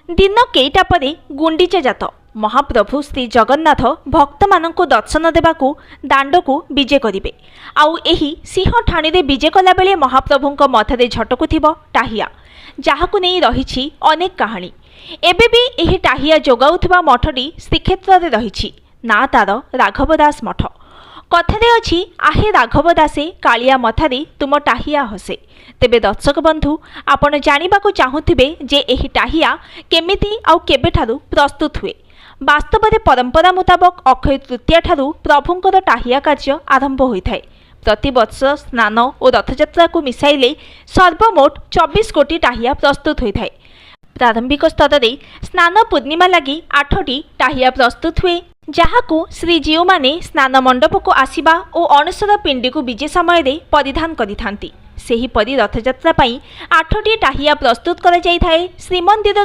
दिन केईटा परे गुंडीचा जात महाप्रभु श्री जगन्नाथ भक्त मानक दर्शन देवाकू दांडकू विजे करिवे। आउ एही सिंह ठाणी रे विजे कला बेले महाप्रभुंक मथरे झटकुथिबो टाहिया, जाहाकू नै रहिछि अनेक कहानी। एबे भी एही टाहिया जोगाउथिबा मठटी श्रीक्षेत्र रे रहिछि, ना तार राघव दास मठ। कथारे अछि आहे राघव दासे कालिया मथारे तुम टाहिया हसे। तेबे दर्शक बंधु आपण जानिबाकू चाहुथिबे जे एही टाहिया केमिति आउ केबेठारु प्रस्तुत हुए। वास्तव में परंपरा मुताबक अक्षय तृतीया ठारू प्रभुंकर टाहिया कार्य आरंभ होइथाय। प्रतिवर्ष स्नान और रथयात्रा को मिसाइले सर्वमोट 24 कोटी टाहिया प्रस्तुत होइथाय। प्रारंभिक स्तर में स्नान पूर्णिमा लगी 8टी टाहिया प्रस्तुत हुए, जहाकू श्रीजीव माने स्नान मंडप को आसिबा और अणसर पिंडी को विजे समय परिधान करिथांती। सेहीपरि रथयात्रा 8टी टाहिया प्रस्तुत करा जाइथाय। श्रीमंदिर